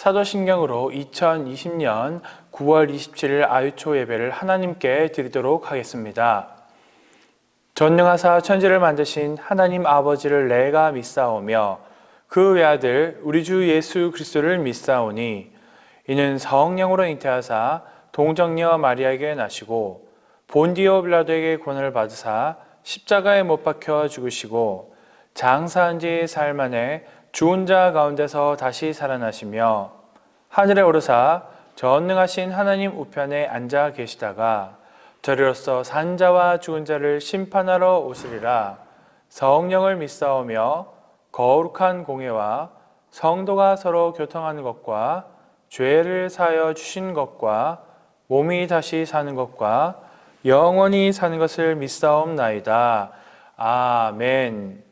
사도신경으로 2020년 9월 27일 아유초 예배를 하나님께 드리도록 하겠습니다. 전능하사 천지를 만드신 하나님 아버지를 내가 믿사오며 그 외아들 우리 주 예수 그리스도를 믿사오니 이는 성령으로 잉태하사 동정녀 마리아에게 나시고 본디오 빌라도에게 고난을 받으사 십자가에 못 박혀 죽으시고 장사한 지 사흘 만에 죽은 자 가운데서 다시 살아나시며 하늘에 오르사 전능하신 하나님 우편에 앉아 계시다가 저리로서 산 자와 죽은 자를 심판하러 오시리라. 성령을 믿사오며 거룩한 공예와 성도가 서로 교통하는 것과 죄를 사하여 주신 것과 몸이 다시 사는 것과 영원히 사는 것을 믿사옵나이다. 아멘.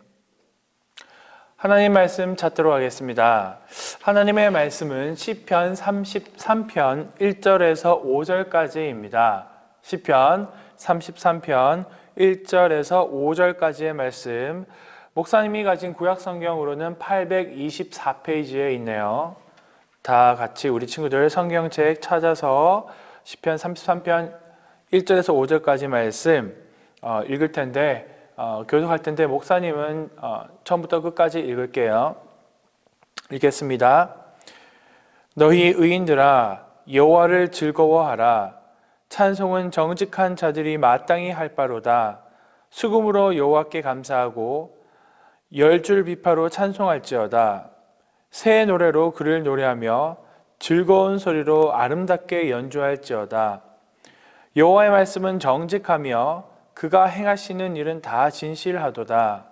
하나님 말씀 찾도록 하겠습니다. 하나님의 말씀은 시편 33편 1절에서 5절까지입니다. 시편 33편 1절에서 5절까지의 말씀, 목사님이 가진 구약 성경으로는 824페이지에 있네요. 다 같이 우리 친구들 성경책 찾아서 시편 33편 1절에서 5절까지 말씀 읽을 텐데 교독할 텐데 목사님은 처음부터 끝까지 읽을게요. 읽겠습니다. 너희 의인들아 여호와를 즐거워하라. 찬송은 정직한 자들이 마땅히 할 바로다. 수금으로 여호와께 감사하고 열줄 비파로 찬송할지어다. 새 노래로 그를 노래하며 즐거운 소리로 아름답게 연주할지어다. 여호와의 말씀은 정직하며 그가 행하시는 일은 다 진실하도다.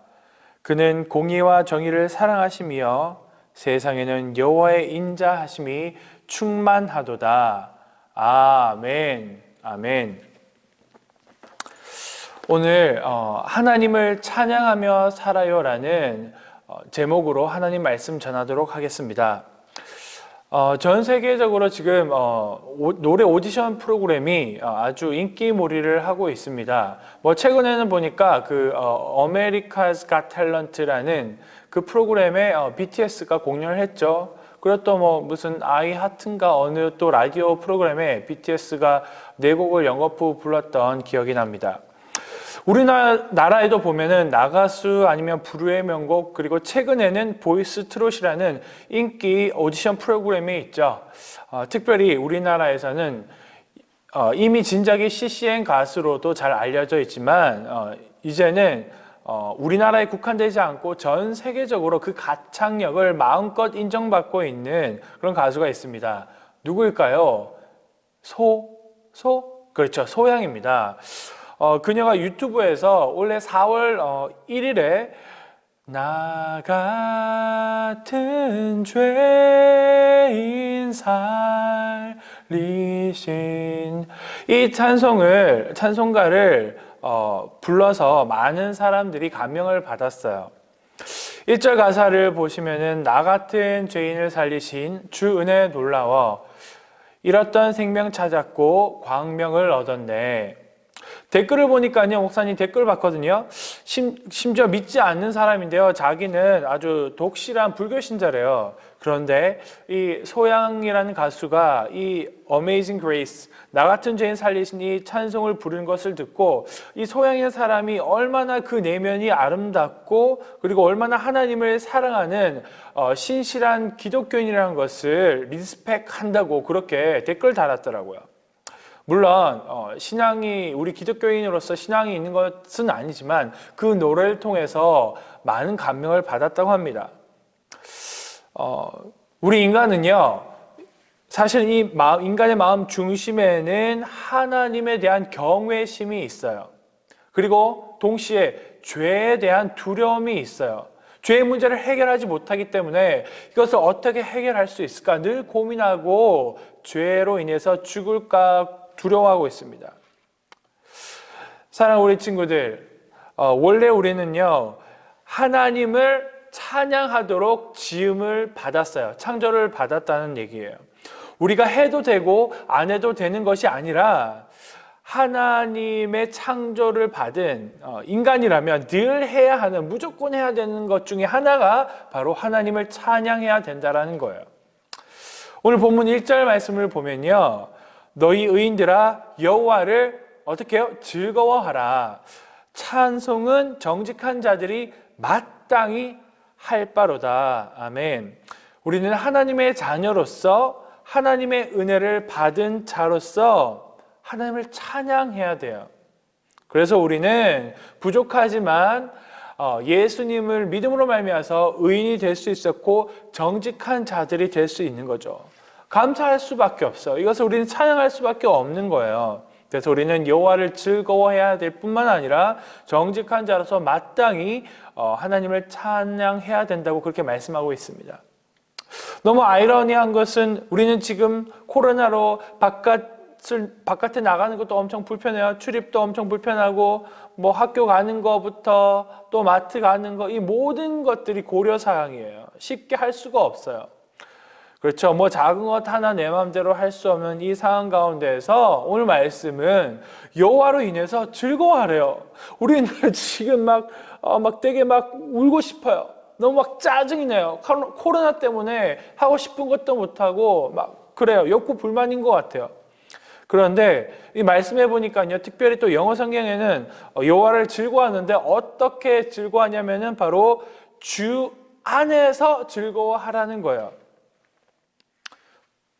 그는 공의와 정의를 사랑하시며 세상에는 여호와의 인자하심이 충만하도다. 아멘. 아멘. 오늘 하나님을 찬양하며 살아요라는 제목으로 하나님 말씀 전하도록 하겠습니다. 전 세계적으로 지금 노래 오디션 프로그램이 아주 인기몰이를 하고 있습니다. 최근에는 보니까 그 America's Got Talent라는 그 프로그램에 BTS가 공연을 했죠. 그리고 또 무슨 아이하트인가 어느 또 라디오 프로그램에 BTS가 네 곡을 연거푸 불렀던 기억이 납니다. 우리나라에도 보면은 나가수 아니면 불후의 명곡, 그리고 최근에는 보이스 트롯이라는 인기 오디션 프로그램이 있죠. 특별히 우리나라에서는 이미 진작에 CCN 가수로도 잘 알려져 있지만 이제는 우리나라에 국한되지 않고 전 세계적으로 그 가창력을 마음껏 인정받고 있는 그런 가수가 있습니다. 누구일까요? 그렇죠. 소양입니다. 그녀가 유튜브에서 올해 4월 1일에 나 같은 죄인 살리신 이 찬송가를 불러서 많은 사람들이 감명을 받았어요. 1절 가사를 보시면은 나 같은 죄인을 살리신 주 은혜 놀라워 잃었던 생명 찾았고 광명을 얻었네. 댓글을 보니까요, 목사님 댓글 봤거든요. 심지어 믿지 않는 사람인데요, 자기는 아주 독실한 불교 신자래요. 그런데 이 소양이라는 가수가 이 Amazing Grace, 나 같은 죄인 살리신 이 찬송을 부르는 것을 듣고 이 소양이라는 사람이 얼마나 그 내면이 아름답고 그리고 얼마나 하나님을 사랑하는 신실한 기독교인이라는 것을 리스펙한다고 그렇게 댓글 달았더라고요. 물론 신앙이 우리 기독교인으로서 신앙이 있는 것은 아니지만 그 노래를 통해서 많은 감명을 받았다고 합니다. 우리 인간은요, 사실 이 인간의 마음 중심에는 하나님에 대한 경외심이 있어요. 그리고 동시에 죄에 대한 두려움이 있어요. 죄의 문제를 해결하지 못하기 때문에 이것을 어떻게 해결할 수 있을까 늘 고민하고 죄로 인해서 죽을까 두려워하고 있습니다. 사랑하는 우리 친구들, 원래 우리는요, 하나님을 찬양하도록 지음을 받았어요. 창조를 받았다는 얘기예요. 우리가 해도 되고 안 해도 되는 것이 아니라 하나님의 창조를 받은 인간이라면 늘 해야 하는, 무조건 해야 되는 것 중에 하나가 바로 하나님을 찬양해야 된다라는 거예요. 오늘 본문 1절 말씀을 보면요, 너희 의인들아 여호와를 어떻게 해요? 즐거워하라. 찬송은 정직한 자들이 마땅히 할 바로다. 아멘. 우리는 하나님의 자녀로서 하나님의 은혜를 받은 자로서 하나님을 찬양해야 돼요. 그래서 우리는 부족하지만 예수님을 믿음으로 말미암아서 의인이 될 수 있었고 정직한 자들이 될 수 있는 거죠. 감사할 수밖에 없어요. 이것을 우리는 찬양할 수밖에 없는 거예요. 그래서 우리는 여호와를 즐거워해야 될 뿐만 아니라 정직한 자로서 마땅히 하나님을 찬양해야 된다고 그렇게 말씀하고 있습니다. 너무 아이러니한 것은 우리는 지금 코로나로 바깥에 나가는 것도 엄청 불편해요. 출입도 엄청 불편하고 뭐 학교 가는 거부터 또 마트 가는 거, 이 모든 것들이 고려사항이에요. 쉽게 할 수가 없어요. 그렇죠. 뭐 작은 것 하나 내 마음대로 할 수 없는 이 상황 가운데에서 오늘 말씀은 여호와로 인해서 즐거워하래요. 우리는 지금 막 되게 막 울고 싶어요. 너무 막 짜증이 나요. 코로나 때문에 하고 싶은 것도 못하고 막 그래요. 욕구 불만인 것 같아요. 그런데 이 말씀해 보니까요, 특별히 또 영어 성경에는 여호와를 즐거워하는데 어떻게 즐거워하냐면은 바로 주 안에서 즐거워하라는 거예요.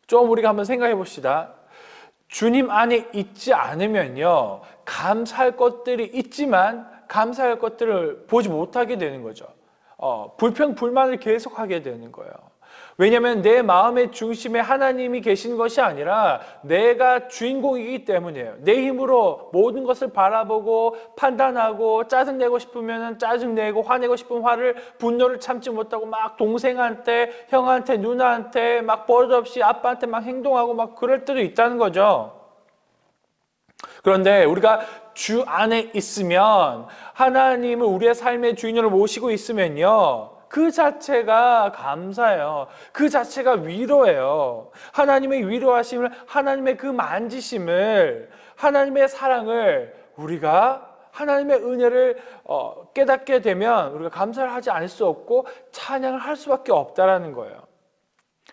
좀 우리가 한번 생각해 봅시다. 주님 안에 있지 않으면요, 감사할 것들이 있지만 감사할 것들을 보지 못하게 되는 거죠. 불평, 불만을 계속하게 되는 거예요. 왜냐하면 내 마음의 중심에 하나님이 계신 것이 아니라 내가 주인공이기 때문이에요. 내 힘으로 모든 것을 바라보고 판단하고 짜증내고 싶으면 짜증내고 화내고 싶으면 화를, 분노를 참지 못하고 막 동생한테, 형한테, 누나한테 막 버릇없이 아빠한테 막 행동하고 막 그럴 때도 있다는 거죠. 그런데 우리가 주 안에 있으면, 하나님을 우리의 삶의 주인으로 모시고 있으면요, 그 자체가 감사예요. 그 자체가 위로예요. 하나님의 위로하심을, 하나님의 그 만지심을, 하나님의 사랑을, 우리가 하나님의 은혜를 깨닫게 되면 우리가 감사를 하지 않을 수 없고 찬양을 할 수밖에 없다라는 거예요.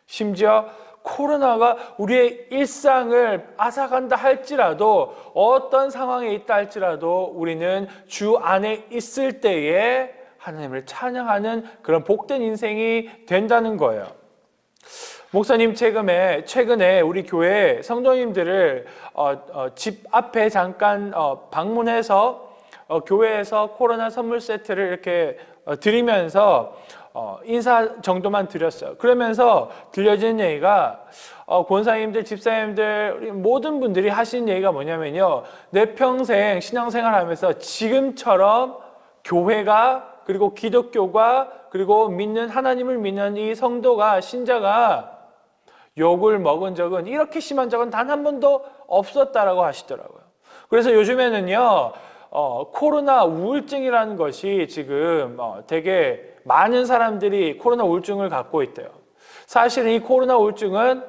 심지어 코로나가 우리의 일상을 앗아간다 할지라도, 어떤 상황에 있다 할지라도 우리는 주 안에 있을 때에 하나님을 찬양하는 그런 복된 인생이 된다는 거예요. 목사님 최근에 우리 교회 성도님들을 집 앞에 잠깐 방문해서 교회에서 코로나 선물 세트를 이렇게 드리면서 인사 정도만 드렸어요. 그러면서 들려지는 얘기가, 권사님들, 집사님들, 우리 모든 분들이 하시는 얘기가 뭐냐면요, 내 평생 신앙생활 하면서 지금처럼 교회가, 그리고 기독교가, 그리고 하나님을 믿는 이 성도가, 신자가 욕을 먹은 적은, 이렇게 심한 적은 단 한 번도 없었다라고 하시더라고요. 그래서 요즘에는요, 코로나 우울증이라는 것이 지금 되게 많은 사람들이 코로나 우울증을 갖고 있대요. 사실은 이 코로나 우울증은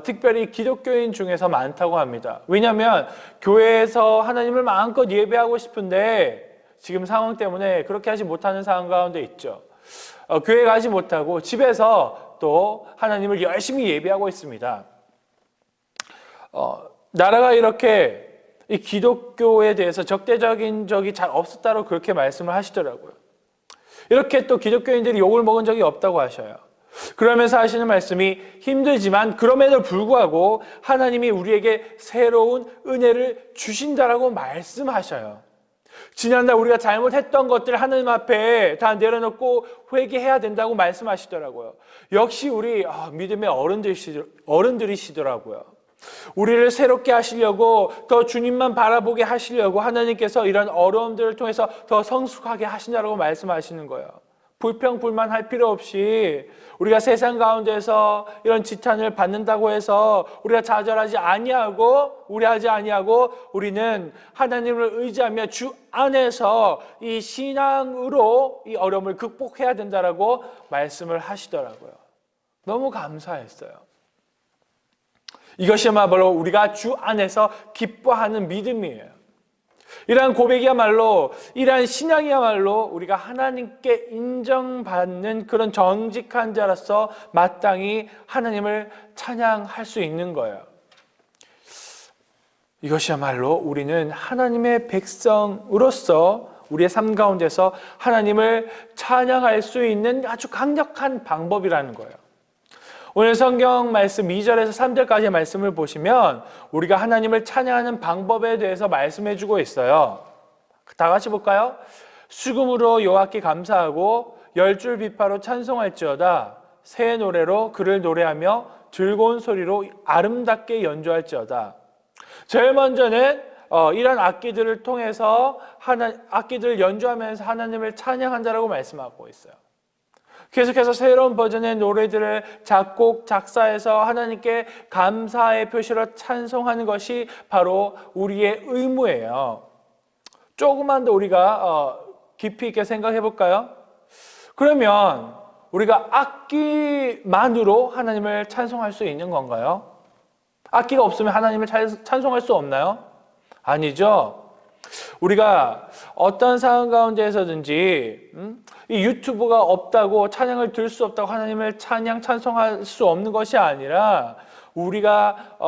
특별히 기독교인 중에서 많다고 합니다. 왜냐하면 교회에서 하나님을 마음껏 예배하고 싶은데 지금 상황 때문에 그렇게 하지 못하는 상황 가운데 있죠. 교회 가지 못하고 집에서 또 하나님을 열심히 예배하고 있습니다. 나라가 이렇게 이 기독교에 대해서 적대적인 적이 잘 없었다고 그렇게 말씀을 하시더라고요. 이렇게 또 기독교인들이 욕을 먹은 적이 없다고 하셔요. 그러면서 하시는 말씀이, 힘들지만 그럼에도 불구하고 하나님이 우리에게 새로운 은혜를 주신다라고 말씀하셔요. 지난날 우리가 잘못했던 것들 하나님 앞에 다 내려놓고 회개해야 된다고 말씀하시더라고요. 역시 우리 믿음의 어른들이시더라고요. 우리를 새롭게 하시려고, 더 주님만 바라보게 하시려고 하나님께서 이런 어려움들을 통해서 더 성숙하게 하신다고 말씀하시는 거예요. 불평, 불만할 필요 없이 우리가 세상 가운데서 이런 지탄을 받는다고 해서 우리가 좌절하지 아니하고 우려하지 아니하고, 우리는 하나님을 의지하며 주 안에서 이 신앙으로 이 어려움을 극복해야 된다라고 말씀을 하시더라고요. 너무 감사했어요. 이것이야말로 우리가 주 안에서 기뻐하는 믿음이에요. 이러한 고백이야말로, 이러한 신앙이야말로 우리가 하나님께 인정받는 그런 정직한 자로서 마땅히 하나님을 찬양할 수 있는 거예요. 이것이야말로 우리는 하나님의 백성으로서 우리의 삶 가운데서 하나님을 찬양할 수 있는 아주 강력한 방법이라는 거예요. 오늘 성경 말씀 2절에서 3절까지의 말씀을 보시면 우리가 하나님을 찬양하는 방법에 대해서 말씀해 주고 있어요. 다 같이 볼까요? 수금으로 여호와께 감사하고 열줄 비파로 찬송할지어다. 새 노래로 그를 노래하며 즐거운 소리로 아름답게 연주할지어다. 제일 먼저는 이런 악기들을 통해서 악기들을 연주하면서 하나님을 찬양한다라고 말씀하고 있어요. 계속해서 새로운 버전의 노래들을 작곡, 작사해서 하나님께 감사의 표시로 찬송하는 것이 바로 우리의 의무예요. 조금만 더 우리가 깊이 있게 생각해 볼까요? 그러면 우리가 악기만으로 하나님을 찬송할 수 있는 건가요? 악기가 없으면 하나님을 찬송할 수 없나요? 아니죠. 우리가 어떤 상황 가운데에서든지 이 유튜브가 없다고 찬양을 들을 수 없다고 하나님을 찬송할 수 없는 것이 아니라 우리가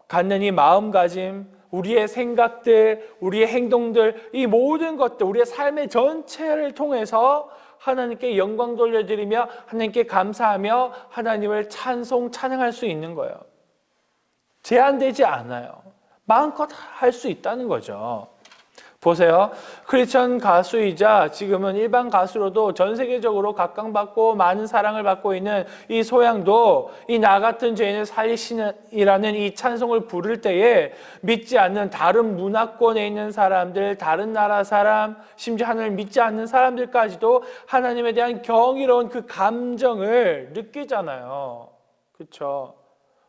갖는 이 마음가짐, 우리의 생각들, 우리의 행동들, 이 모든 것들, 우리의 삶의 전체를 통해서 하나님께 영광 돌려드리며 하나님께 감사하며 하나님을 찬양할 수 있는 거예요. 제한되지 않아요. 마음껏 할 수 있다는 거죠. 보세요. 크리스천 가수이자 지금은 일반 가수로도 전 세계적으로 각광받고 많은 사랑을 받고 있는 이 소양도 이 나 같은 죄인을 살리시는이라는 이 찬송을 부를 때에 믿지 않는 다른 문화권에 있는 사람들, 다른 나라 사람, 심지어 하나님을 믿지 않는 사람들까지도 하나님에 대한 경이로운 그 감정을 느끼잖아요. 그렇죠?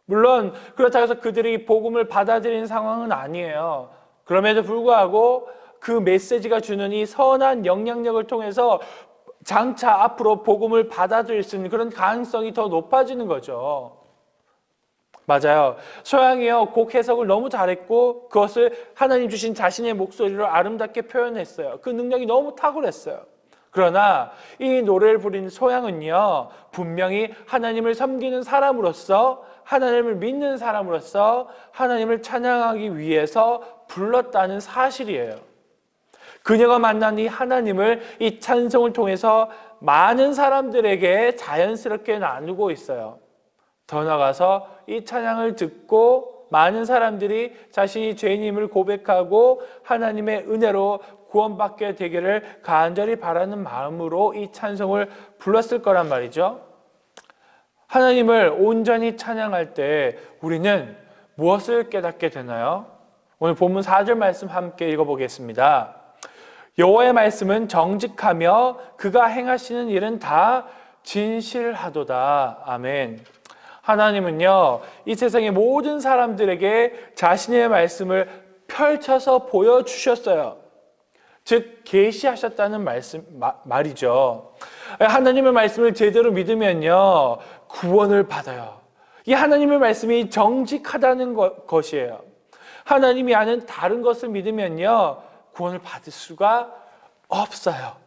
물론 그렇다고 해서 그들이 복음을 받아들이는 상황은 아니에요. 그럼에도 불구하고 그 메시지가 주는 이 선한 영향력을 통해서 장차 앞으로 복음을 받아들일 수 있는 그런 가능성이 더 높아지는 거죠. 맞아요. 소양이요, 곡 해석을 너무 잘했고 그것을 하나님 주신 자신의 목소리로 아름답게 표현했어요. 그 능력이 너무 탁월했어요. 그러나 이 노래를 부린 소양은요, 분명히 하나님을 섬기는 사람으로서, 하나님을 믿는 사람으로서 하나님을 찬양하기 위해서 불렀다는 사실이에요. 그녀가 만난 이 하나님을 이 찬송을 통해서 많은 사람들에게 자연스럽게 나누고 있어요. 더 나아가서 이 찬양을 듣고 많은 사람들이 자신이 죄인임을 고백하고 하나님의 은혜로 구원받게 되기를 간절히 바라는 마음으로 이 찬송을 불렀을 거란 말이죠. 하나님을 온전히 찬양할 때 우리는 무엇을 깨닫게 되나요? 오늘 본문 4절 말씀 함께 읽어보겠습니다. 여호와의 말씀은 정직하며 그가 행하시는 일은 다 진실하도다. 아멘. 하나님은요, 이 세상의 모든 사람들에게 자신의 말씀을 펼쳐서 보여주셨어요. 즉 계시하셨다는 말이죠. 하나님의 말씀을 제대로 믿으면요, 구원을 받아요. 이 하나님의 말씀이 정직하다는 것이에요. 하나님이 아는 다른 것을 믿으면요, 구원을 받을 수가 없어요.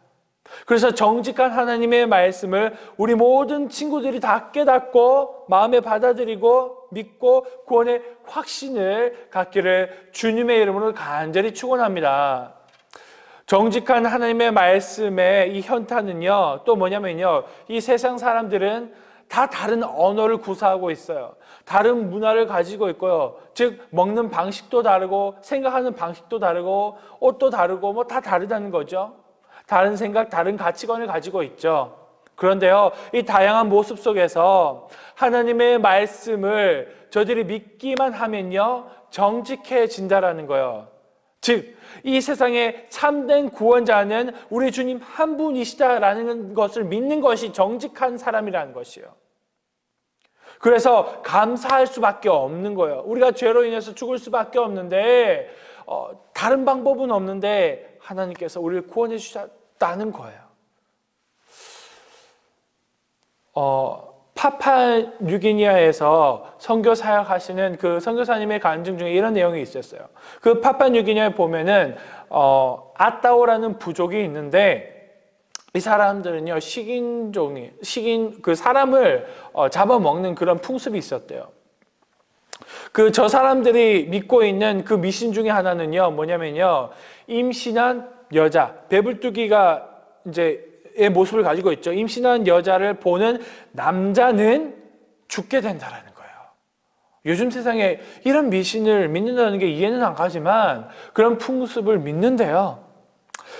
그래서 정직한 하나님의 말씀을 우리 모든 친구들이 다 깨닫고 마음에 받아들이고 믿고 구원의 확신을 갖기를 주님의 이름으로 간절히 축원합니다. 정직한 하나님의 말씀의 이 현타는요, 또 뭐냐면요, 이 세상 사람들은 다 다른 언어를 구사하고 있어요. 다른 문화를 가지고 있고요. 즉 먹는 방식도 다르고 생각하는 방식도 다르고 옷도 다르고 뭐 다 다르다는 거죠. 다른 생각, 다른 가치관을 가지고 있죠. 그런데요, 이 다양한 모습 속에서 하나님의 말씀을 저들이 믿기만 하면요, 정직해진다라는 거예요. 즉 이 세상의 참된 구원자는 우리 주님 한 분이시다라는 것을 믿는 것이 정직한 사람이라는 것이에요. 그래서 감사할 수밖에 없는 거예요. 우리가 죄로 인해서 죽을 수밖에 없는데 다른 방법은 없는데 하나님께서 우리를 구원해 주셨다는 거예요. 파푸아뉴기니아에서 선교 사역하시는 그 선교사님의 간증 중에 이런 내용이 있었어요. 그 파푸아뉴기니아에 보면은 아따오라는 부족이 있는데 이 사람들은요 식인 그 사람을 잡아먹는 그런 풍습이 있었대요. 저 사람들이 믿고 있는 그 미신 중에 하나는요 뭐냐면요, 임신한 여자, 배불뚝이가 이제 의 모습을 가지고 있죠. 임신한 여자를 보는 남자는 죽게 된다라는 거예요. 요즘 세상에 이런 미신을 믿는다는 게 이해는 안 가지만 그런 풍습을 믿는데요.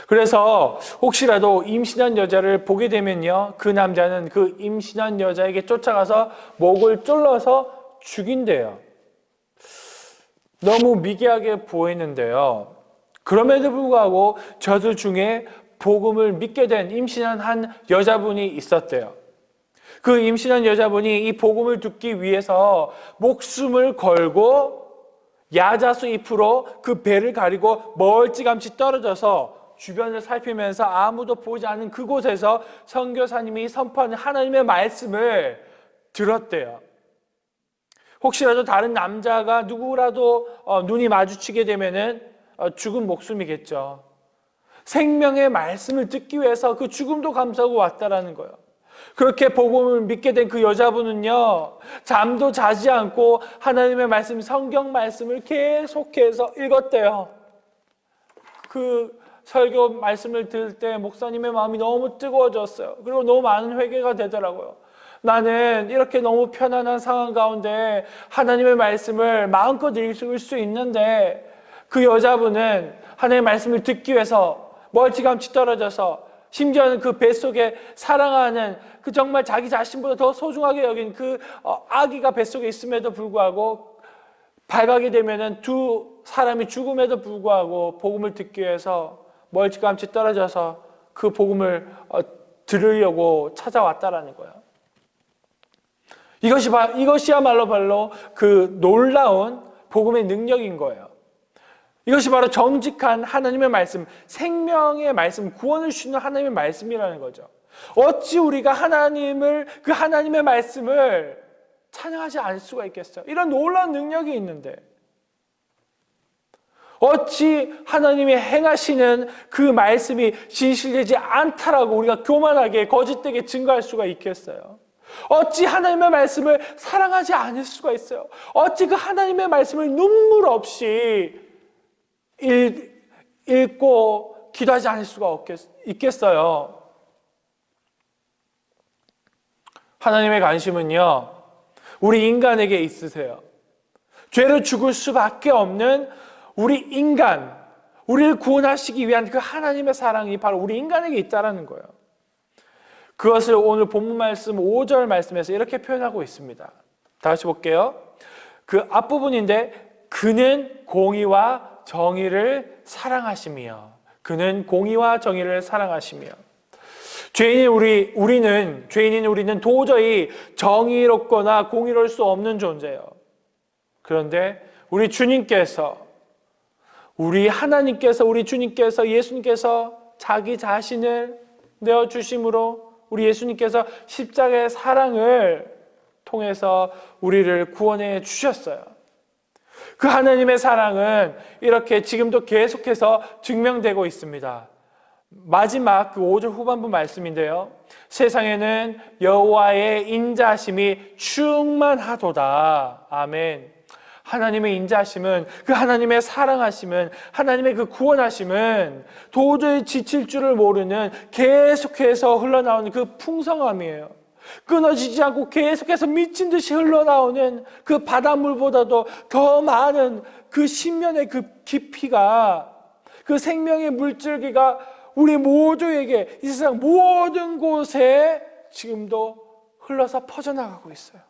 그래서 혹시라도 임신한 여자를 보게 되면요, 그 남자는 그 임신한 여자에게 쫓아가서 목을 졸라서 죽인대요. 너무 미개하게 보이는데요. 그럼에도 불구하고 저들 중에 복음을 믿게 된 임신한 한 여자분이 있었대요. 그 임신한 여자분이 이 복음을 듣기 위해서 목숨을 걸고 야자수 잎으로 그 배를 가리고 멀찌감치 떨어져서 주변을 살피면서 아무도 보지 않는 그곳에서 선교사님이 선포하는 하나님의 말씀을 들었대요. 혹시라도 다른 남자가 누구라도 눈이 마주치게 되면은 죽은 목숨이겠죠. 생명의 말씀을 듣기 위해서 그 죽음도 감수하고 왔다라는 거예요. 그렇게 복음을 믿게 된 그 여자분은요, 잠도 자지 않고 하나님의 말씀, 성경 말씀을 계속해서 읽었대요. 그 설교 말씀을 들을 때 목사님의 마음이 너무 뜨거워졌어요. 그리고 너무 많은 회개가 되더라고요. 나는 이렇게 너무 편안한 상황 가운데 하나님의 말씀을 마음껏 읽을 수 있는데 그 여자분은 하나님의 말씀을 듣기 위해서 멀찌감치 떨어져서 심지어는 그 뱃속에 사랑하는 그 정말 자기 자신보다 더 소중하게 여긴 그 아기가 뱃속에 있음에도 불구하고 발각이 되면은 두 사람이 죽음에도 불구하고 복음을 듣기 위해서 멀찌감치 떨어져서 그 복음을 들으려고 찾아왔다라는 거예요. 이것이야말로 그 놀라운 복음의 능력인 거예요. 이것이 바로 정직한 하나님의 말씀, 생명의 말씀, 구원을 주시는 하나님의 말씀이라는 거죠. 어찌 우리가 그 하나님의 말씀을 찬양하지 않을 수가 있겠어요? 이런 놀라운 능력이 있는데 어찌 하나님이 행하시는 그 말씀이 진실되지 않다라고 우리가 교만하게 거짓되게 증거할 수가 있겠어요? 어찌 하나님의 말씀을 사랑하지 않을 수가 있어요? 어찌 그 하나님의 말씀을 눈물 없이 읽고 기도하지 않을 수가 있겠어요? 하나님의 관심은요, 우리 인간에게 있으세요. 죄로 죽을 수밖에 없는 우리 인간, 우리를 구원하시기 위한 그 하나님의 사랑이 바로 우리 인간에게 있다는 거예요. 그것을 오늘 본문 말씀 5절 말씀에서 이렇게 표현하고 있습니다. 다 같이 볼게요. 그 앞부분인데 그는 공의와 정의를 사랑하시며, 그는 공의와 정의를 사랑하시며. 죄인인 우리는 도저히 정의롭거나 공의로울 수 없는 존재예요. 그런데 우리 주님께서, 우리 하나님께서, 우리 주님께서, 예수님께서 자기 자신을 내어주심으로 우리 예수님께서 십자가의 사랑을 통해서 우리를 구원해 주셨어요. 그 하나님의 사랑은 이렇게 지금도 계속해서 증명되고 있습니다. 마지막 그 5절 후반부 말씀인데요. 세상에는 여호와의 인자하심이 충만하도다. 아멘. 하나님의 인자하심은, 그 하나님의 사랑하심은, 하나님의 그 구원하심은 도저히 지칠 줄을 모르는 계속해서 흘러나오는 그 풍성함이에요. 끊어지지 않고 계속해서 미친 듯이 흘러나오는 그 바닷물보다도 더 많은 그 신면의 그 깊이가, 그 생명의 물줄기가 우리 모두에게 이 세상 모든 곳에 지금도 흘러서 퍼져나가고 있어요.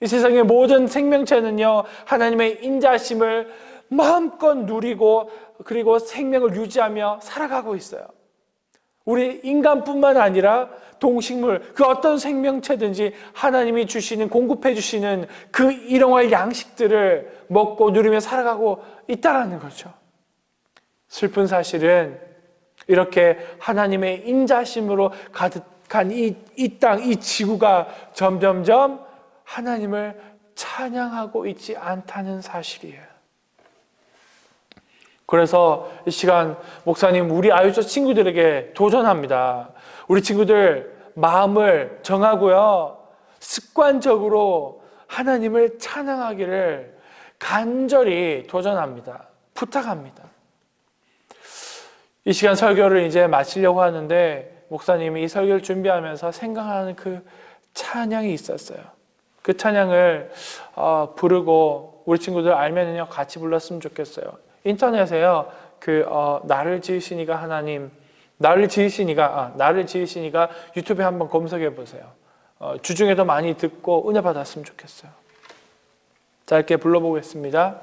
이 세상의 모든 생명체는요, 하나님의 인자심을 마음껏 누리고 그리고 생명을 유지하며 살아가고 있어요. 우리 인간뿐만 아니라 동식물, 그 어떤 생명체든지 하나님이 주시는, 공급해 주시는 그 일용할 양식들을 먹고 누리며 살아가고 있다라는 거죠. 슬픈 사실은 이렇게 하나님의 인자심으로 가득 이 땅, 이 지구가 점점점 하나님을 찬양하고 있지 않다는 사실이에요. 그래서 이 시간 목사님 우리 아유처 친구들에게 도전합니다. 우리 친구들 마음을 정하고요, 습관적으로 하나님을 찬양하기를 간절히 도전합니다. 부탁합니다. 이 시간 설교를 이제 마치려고 하는데 목사님이 이 설교를 준비하면서 생각하는 그 찬양이 있었어요. 그 찬양을 부르고 우리 친구들 알면은요 같이 불렀으면 좋겠어요. 인터넷에요 나를 지으신 이가 하나님, 나를 지으신 이가 유튜브에 한번 검색해 보세요. 주중에도 많이 듣고 은혜 받았으면 좋겠어요. 짧게 불러보겠습니다.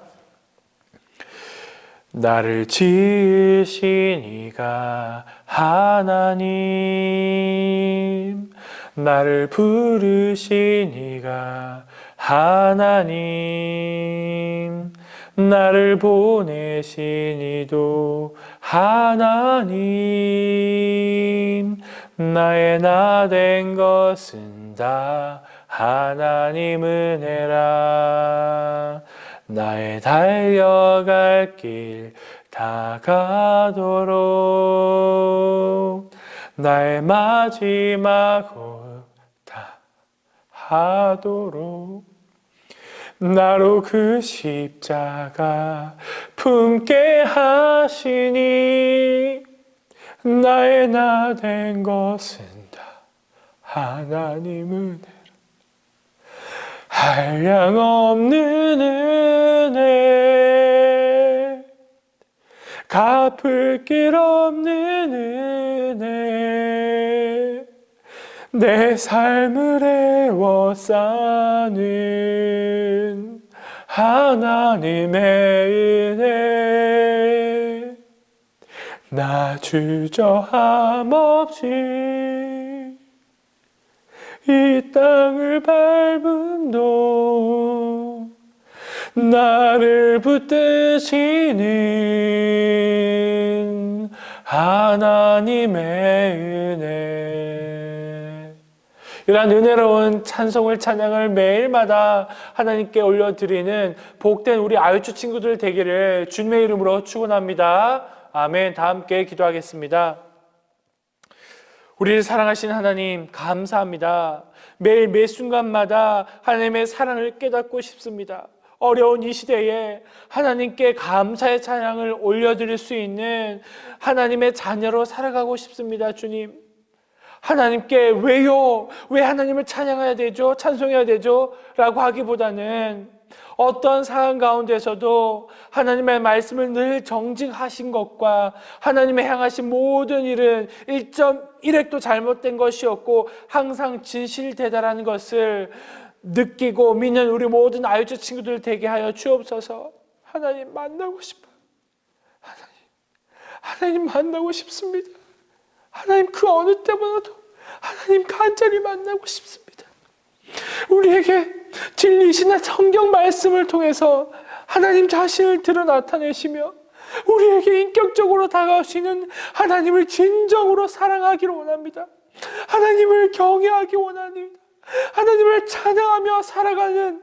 나를 지으신 이가 하나님, 나를 부르신 이가 하나님, 나를 보내신 이도 하나님, 나의 나 된 것은 다 하나님 은혜라. 나의 달려갈 길 다 가도록 나의 마지막 홀 다 하도록 나로 그 십자가 품게 하시니 나의 나 된 것은 다 하나님 은혜라. 한량없는 은혜, 갚을 길 없는 은혜, 내 삶을 에워싸는 하나님의 은혜, 나 주저함 없이 이 땅을 밟음도 나를 붙드시는 하나님의 은혜. 이러한 은혜로운 찬송을 찬양을 매일마다 하나님께 올려드리는 복된 우리 아유처 친구들 되기를 주님의 이름으로 축원합니다. 아멘. 다 함께 기도하겠습니다. 우리를 사랑하시는 하나님 감사합니다. 매일 매 순간마다 하나님의 사랑을 깨닫고 싶습니다. 어려운 이 시대에 하나님께 감사의 찬양을 올려드릴 수 있는 하나님의 자녀로 살아가고 싶습니다. 주님, 하나님께 왜요? 왜 하나님을 찬양해야 되죠? 찬송해야 되죠? 라고 하기보다는 어떤 상황 가운데서도 하나님의 말씀을 늘 정직하신 것과 하나님의 향하신 모든 일은 1.1획도 잘못된 것이었고 항상 진실되다라는 것을 느끼고 믿는 우리 모든 아유처 친구들 되게 하여 주옵소서. 하나님 만나고 싶어요. 하나님 만나고 싶습니다. 하나님 그 어느 때보다도 하나님 간절히 만나고 싶습니다. 우리에게 진리이신 성경 말씀을 통해서 하나님 자신을 드러 나타내시며 우리에게 인격적으로 다가오시는 하나님을 진정으로 사랑하기를 원합니다. 하나님을 경외하기 원합니다. 하나님을 찬양하며 살아가는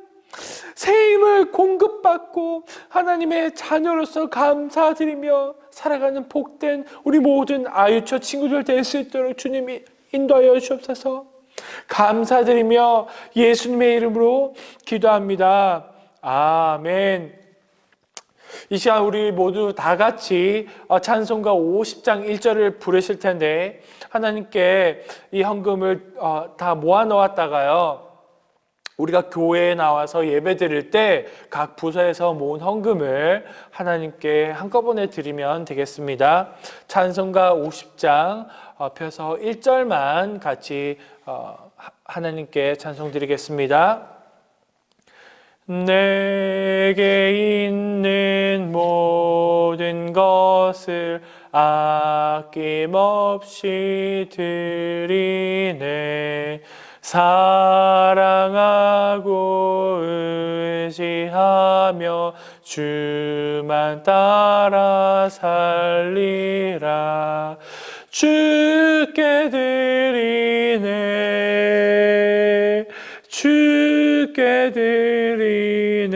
새 힘을 공급받고 하나님의 자녀로서 감사드리며 살아가는 복된 우리 모든 아유처 친구들 될 수 있도록 주님이 인도하여 주옵소서. 감사드리며 예수님의 이름으로 기도합니다. 아멘. 이 시간 우리 모두 다 같이 찬송가 50장 1절을 부르실 텐데 하나님께 이 헌금을 다 모아 놓았다가요, 우리가 교회에 나와서 예배 드릴 때 각 부서에서 모은 헌금을 하나님께 한꺼번에 드리면 되겠습니다. 찬송가 50장 펴서 1절만 같이 하나님께 찬송 드리겠습니다. 내게 있는 모든 것을 아낌없이 드리네. 사랑하고 의지하며 주만 따라 살리라. 주께 드리네, 주께 드리네.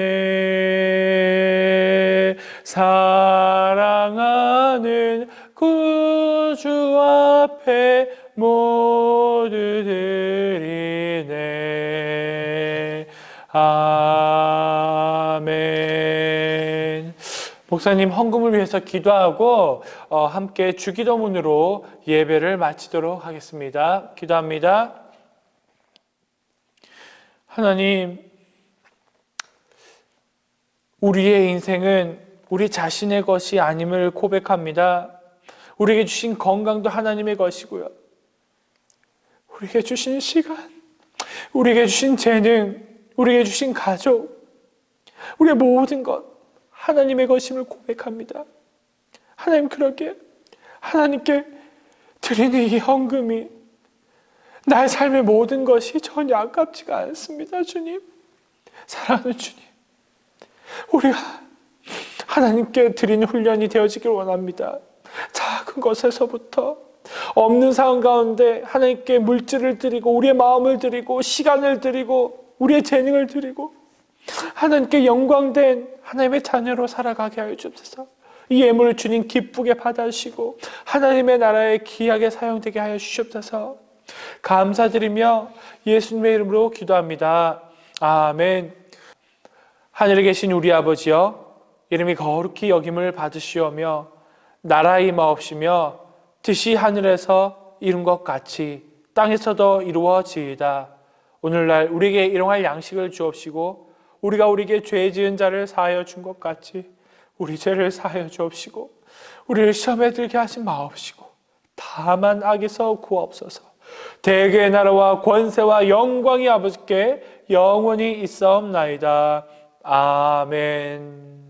사랑하는 구주 앞에 모두 드리네. 아멘. 목사님 헌금을 위해서 기도하고 함께 주기도문으로 예배를 마치도록 하겠습니다. 기도합니다. 하나님, 우리의 인생은 우리 자신의 것이 아님을 고백합니다. 우리에게 주신 건강도 하나님의 것이고요. 우리에게 주신 시간, 우리에게 주신 재능, 우리에게 주신 가족, 우리의 모든 것 하나님의 것임을 고백합니다. 하나님, 그러게 하나님께 드리는 이 헌금이 나의 삶의 모든 것이 전혀 아깝지가 않습니다. 주님, 사랑하는 주님, 우리가 하나님께 드리는 훈련이 되어지길 원합니다. 작은 것에서부터 없는 상황 가운데 하나님께 물질을 드리고 우리의 마음을 드리고 시간을 드리고 우리의 재능을 드리고 하나님께 영광된 하나님의 자녀로 살아가게 하여 주옵소서. 이 예물을 주님 기쁘게 받아주시고 하나님의 나라에 귀하게 사용되게 하여 주시옵소서. 감사드리며 예수님의 이름으로 기도합니다. 아멘. 하늘에 계신 우리 아버지여, 이름이 거룩히 여김을 받으시오며 나라의 마옵시며 뜻이 하늘에서 이룬 것 같이 땅에서도 이루어지이다. 오늘날 우리에게 일용할 양식을 주옵시고 우리가 우리에게 죄 지은 자를 사하여 준 것 같이 우리 죄를 사하여 주옵시고 우리를 시험에 들게 하지 마옵시고 다만 악에서 구하옵소서. 대개의 나라와 권세와 영광이 아버지께 영원히 있사옵나이다. 아멘.